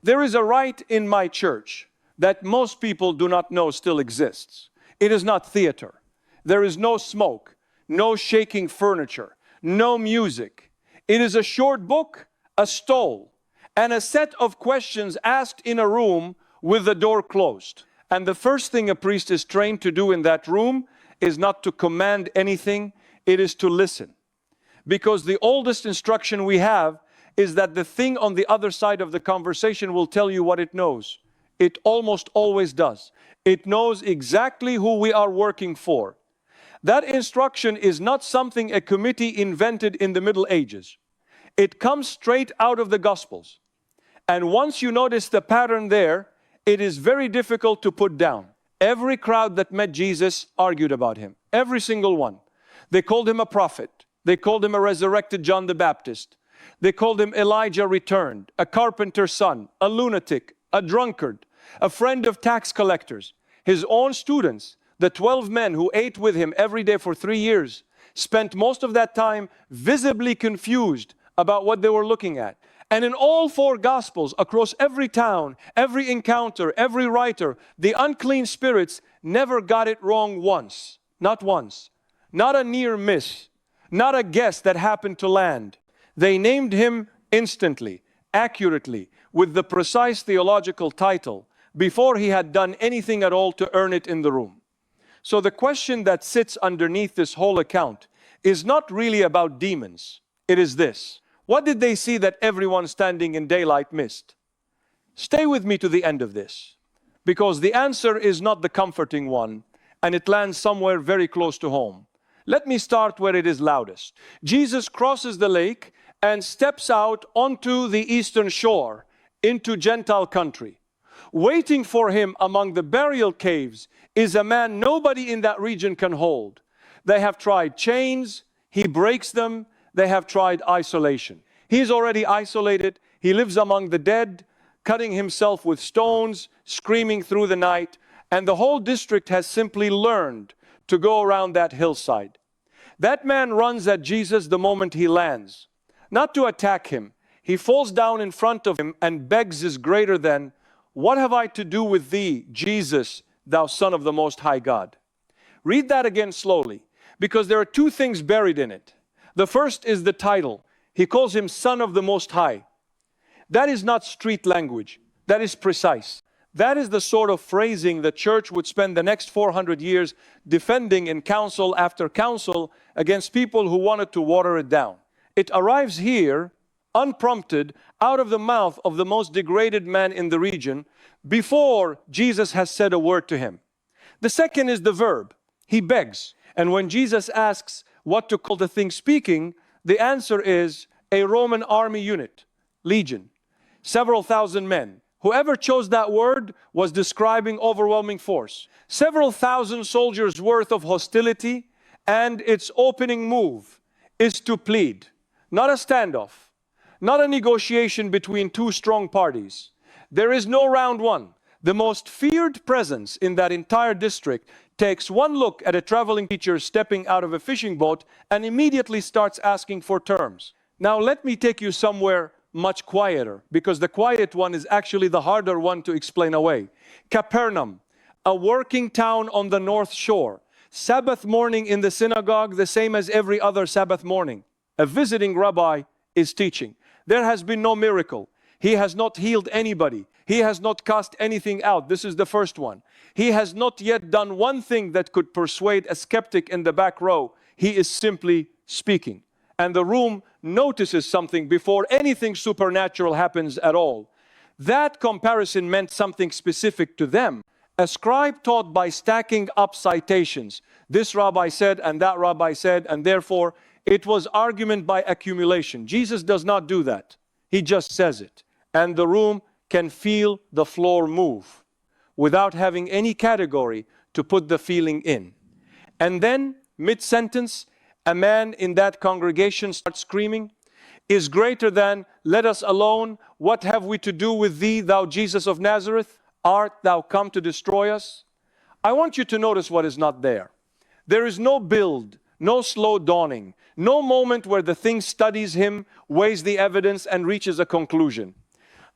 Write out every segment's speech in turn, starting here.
There is a rite in my church that most people do not know still exists. It is not theater. There is no smoke, no shaking furniture, no music. It is a short book, a stole, and a set of questions asked in a room with the door closed. And the first thing a priest is trained to do in that room is not to command anything, it is to listen. Because the oldest instruction we have is that the thing on the other side of the conversation will tell you what it knows. It almost always does. It knows exactly who we are working for. That instruction is not something a committee invented in the Middle Ages. It comes straight out of the Gospels. And once you notice the pattern there, it is very difficult to put down. Every crowd that met Jesus argued about him. Every single one. They called him a prophet. They called him a resurrected John the Baptist. They called him Elijah returned, a carpenter's son, a lunatic, a drunkard, a friend of tax collectors. His own students, the 12 men who ate with him every day for 3 years, spent most of that time visibly confused about what they were looking at. And in all 4 Gospels, across every town, every encounter, every writer, the unclean spirits never got it wrong once. Not once. Not a near miss. Not a guess that happened to land. They named him instantly, accurately, with the precise theological title, before he had done anything at all to earn it in the room. So the question that sits underneath this whole account is not really about demons. It is this. What did they see that everyone standing in daylight missed? Stay with me to the end of this, because the answer is not the comforting one, and it lands somewhere very close to home. Let me start where it is loudest. Jesus crosses the lake and steps out onto the eastern shore into Gentile country. Waiting for him among the burial caves is a man nobody in that region can hold. They have tried chains, he breaks them. They have tried isolation. He's already isolated. He lives among the dead, cutting himself with stones, screaming through the night. And the whole district has simply learned to go around that hillside. That man runs at Jesus the moment he lands, not to attack him. He falls down in front of him and begs his greater than, "What have I to do with thee, Jesus, thou Son of the Most High God?" Read that again slowly, because there are 2 things buried in it. The first is the title. He calls him Son of the Most High. That is not street language. That is precise. That is the sort of phrasing the church would spend the next 400 years defending in council after council against people who wanted to water it down. It arrives here, unprompted, out of the mouth of the most degraded man in the region, before Jesus has said a word to him. The second is the verb. He begs. And when Jesus asks what to call the thing speaking, the answer is a Roman army unit, legion, several thousand men. Whoever chose that word was describing overwhelming force. Several thousand soldiers worth of hostility, and its opening move is to plead. Not a standoff, not a negotiation between 2 strong parties. There is no round one. The most feared presence in that entire district takes one look at a traveling teacher stepping out of a fishing boat and immediately starts asking for terms. Now let me take you somewhere much quieter, because the quiet one is actually the harder one to explain away. Capernaum, a working town on the North Shore. Sabbath morning in the synagogue, the same as every other Sabbath morning. A visiting rabbi is teaching. There has been no miracle. He has not healed anybody. He has not cast anything out. This is the first one. He has not yet done one thing that could persuade a skeptic in the back row. He is simply speaking. And the room notices something before anything supernatural happens at all. That comparison meant something specific to them. A scribe taught by stacking up citations. This rabbi said, and that rabbi said, and therefore it was argument by accumulation. Jesus does not do that. He just says it. And the room can feel the floor move without having any category to put the feeling in. And then, mid-sentence, a man in that congregation starts screaming, "Is greater than, let us alone, what have we to do with thee, thou Jesus of Nazareth? Art thou come to destroy us?" I want you to notice what is not there. There is no build, no slow dawning, no moment where the thing studies him, weighs the evidence, and reaches a conclusion.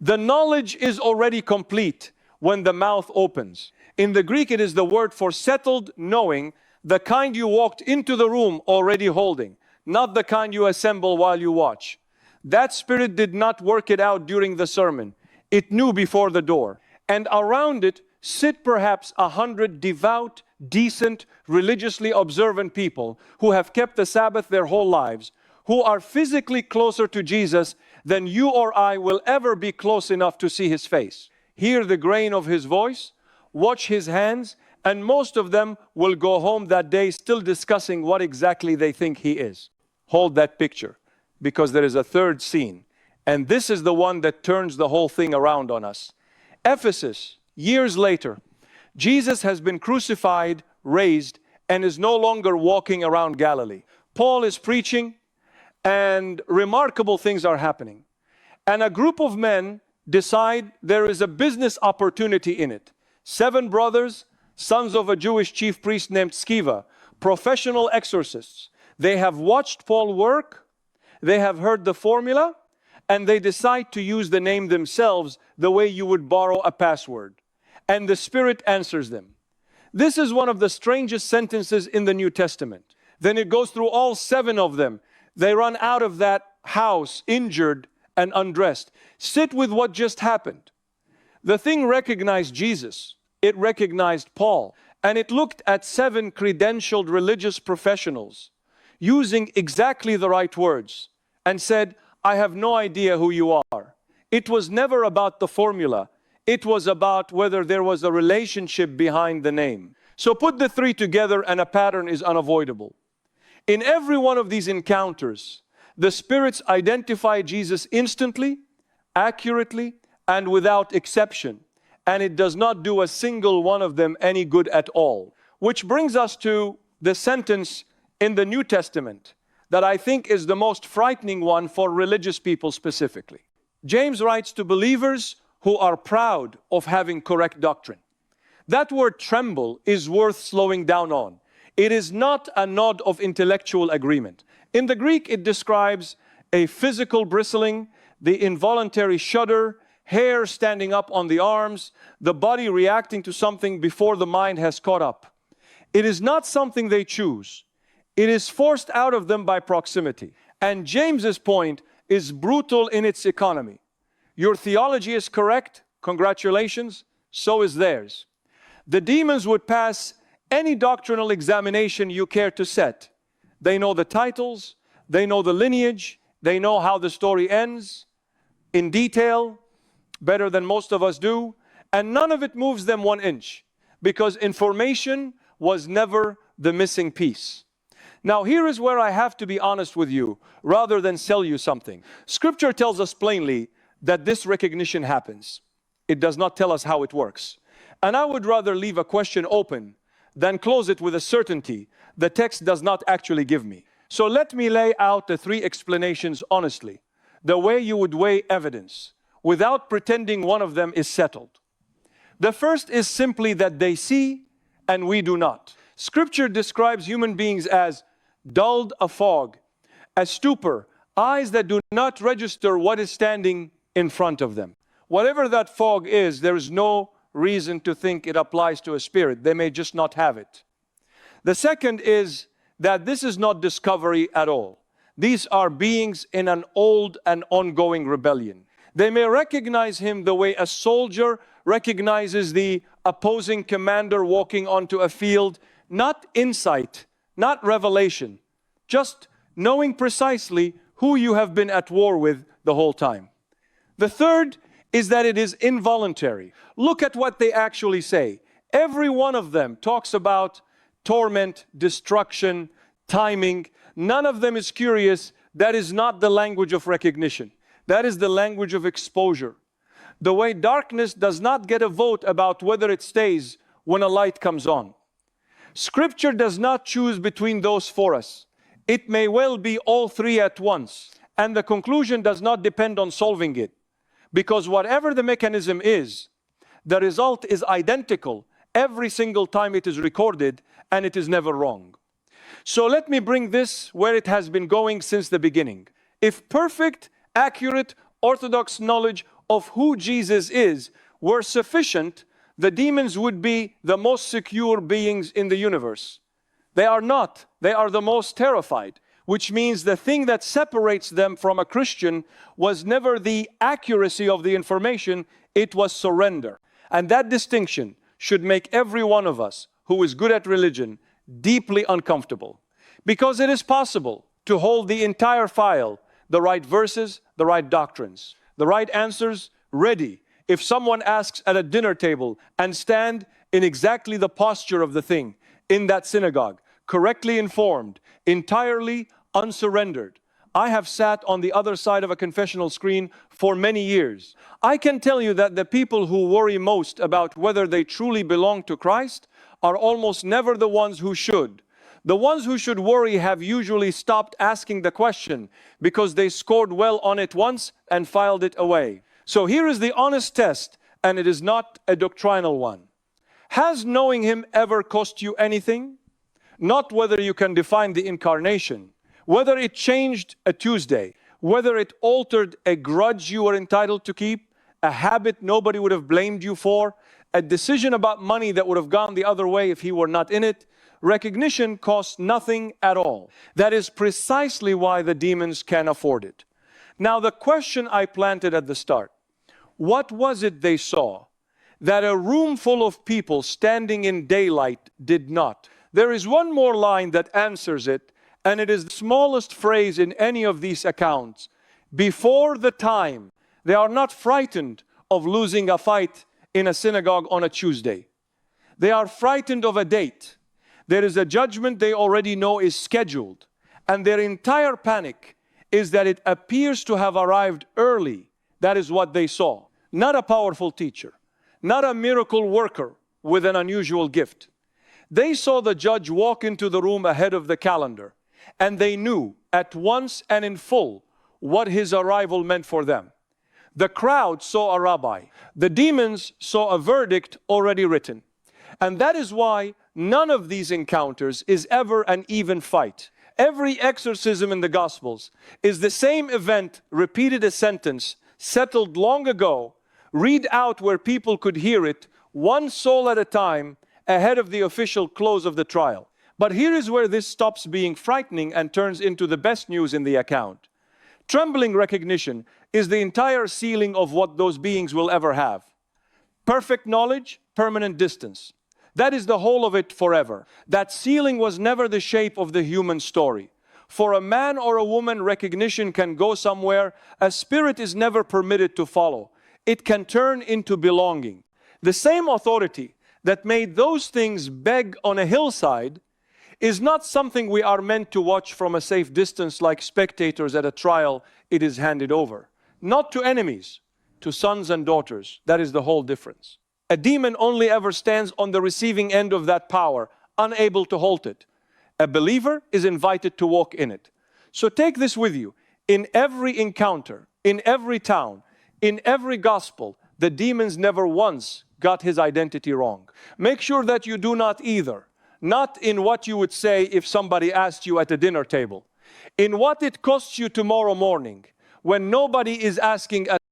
The knowledge is already complete when the mouth opens. In the Greek, it is the word for settled knowing, the kind you walked into the room already holding, not the kind you assemble while you watch. That spirit did not work it out during the sermon. It knew before the door. And around it sit perhaps 100 devout, decent, religiously observant people who have kept the Sabbath their whole lives, who are physically closer to Jesus than you or I will ever be close enough to see his face. Hear the grain of his voice, watch his hands, and most of them will go home that day still discussing what exactly they think he is. Hold that picture, because there is a third scene, and this is the one that turns the whole thing around on us. Ephesus, years later, Jesus has been crucified, raised, and is no longer walking around Galilee. Paul is preaching, and remarkable things are happening. And a group of men decide there is a business opportunity in it. 7 brothers, sons of a Jewish chief priest named Sceva, professional exorcists. They have watched Paul work, they have heard the formula, and they decide to use the name themselves the way you would borrow a password. And the Spirit answers them. This is one of the strangest sentences in the New Testament. Then it goes through all 7 of them. They run out of that house injured and undressed. Sit with what just happened. The thing recognized Jesus. It recognized Paul. And it looked at 7 credentialed religious professionals using exactly the right words and said, I have no idea who you are. It was never about the formula. It was about whether there was a relationship behind the name. So put the 3 together and a pattern is unavoidable. In every one of these encounters, the spirits identify Jesus instantly, accurately, and without exception. And it does not do a single one of them any good at all. Which brings us to the sentence in the New Testament that I think is the most frightening one for religious people specifically. James writes to believers who are proud of having correct doctrine. That word tremble is worth slowing down on. It is not a nod of intellectual agreement. In the Greek, it describes a physical bristling, the involuntary shudder, hair standing up on the arms, the body reacting to something before the mind has caught up. It is not something they choose. It is forced out of them by proximity. And James's point is brutal in its economy. Your theology is correct, congratulations, so is theirs. The demons would pass any doctrinal examination you care to set. They know the titles, they know the lineage, they know how the story ends in detail, better than most of us do, and none of it moves them 1 inch, because information was never the missing piece. Now here is where I have to be honest with you, rather than sell you something. Scripture tells us plainly that this recognition happens. It does not tell us how it works. And I would rather leave a question open than close it with a certainty the text does not actually give me. So let me lay out the 3 explanations honestly, the way you would weigh evidence, without pretending one of them is settled. The first is simply that they see and we do not. Scripture describes human beings as dulled a fog, a stupor, eyes that do not register what is standing in front of them. Whatever that fog is, there is no reason to think it applies to a spirit. They may just not have it. The second is that this is not discovery at all. These are beings in an old and ongoing rebellion. They may recognize him the way a soldier recognizes the opposing commander walking onto a field. Not insight, not revelation, just knowing precisely who you have been at war with the whole time. The third is that it is involuntary. Look at what they actually say. Every one of them talks about torment, destruction, timing. None of them is curious. That is not the language of recognition. That is the language of exposure. The way darkness does not get a vote about whether it stays when a light comes on. Scripture does not choose between those for us. It may well be all 3 at once, and the conclusion does not depend on solving it. Because whatever the mechanism is, the result is identical every single time it is recorded, and it is never wrong. So let me bring this where it has been going since the beginning. If perfect, accurate, orthodox knowledge of who Jesus is were sufficient, the demons would be the most secure beings in the universe. They are not. They are the most terrified, which means the thing that separates them from a Christian was never the accuracy of the information, it was surrender. And that distinction should make every one of us who is good at religion deeply uncomfortable. Because it is possible to hold the entire file, the right verses, the right doctrines, the right answers ready if someone asks at a dinner table, and stand in exactly the posture of the thing in that synagogue, correctly informed, entirely unsurrendered. I have sat on the other side of a confessional screen for many years. I can tell you that the people who worry most about whether they truly belong to Christ are almost never the ones who should. The ones who should worry have usually stopped asking the question because they scored well on it once and filed it away. So here is the honest test, and it is not a doctrinal one. Has knowing Him ever cost you anything? Not whether you can define the incarnation, whether it changed a Tuesday, whether it altered a grudge you were entitled to keep, a habit nobody would have blamed you for, a decision about money that would have gone the other way if He were not in it. Recognition costs nothing at all. That is precisely why the demons can afford it. Now, the question I planted at the start, what was it they saw that a room full of people standing in daylight did not? There is one more line that answers it, and it is the smallest phrase in any of these accounts. Before the time, they are not frightened of losing a fight in a synagogue on a Tuesday. They are frightened of a date. There is a judgment they already know is scheduled, and their entire panic is that it appears to have arrived early. That is what they saw. Not a powerful teacher, not a miracle worker with an unusual gift. They saw the judge walk into the room ahead of the calendar, and they knew at once and in full what his arrival meant for them. The crowd saw a rabbi. The demons saw a verdict already written. And that is why none of these encounters is ever an even fight. Every exorcism in the Gospels is the same event, repeated a sentence, settled long ago, read out where people could hear it, one soul at a time, ahead of the official close of the trial. But here is where this stops being frightening and turns into the best news in the account. Trembling recognition is the entire ceiling of what those beings will ever have. Perfect knowledge, permanent distance. That is the whole of it forever. That ceiling was never the shape of the human story. For a man or a woman, recognition can go somewhere. A spirit is never permitted to follow. It can turn into belonging. The same authority that made those things beg on a hillside is not something we are meant to watch from a safe distance like spectators at a trial it is handed over. Not to enemies, to sons and daughters. That is the whole difference. A demon only ever stands on the receiving end of that power, unable to halt it. A believer is invited to walk in it. So take this with you. In every encounter, in every town, in every gospel, the demons never once got his identity wrong. Make sure that you do not either. Not in what you would say if somebody asked you at a dinner table. In what it costs you tomorrow morning, when nobody is asking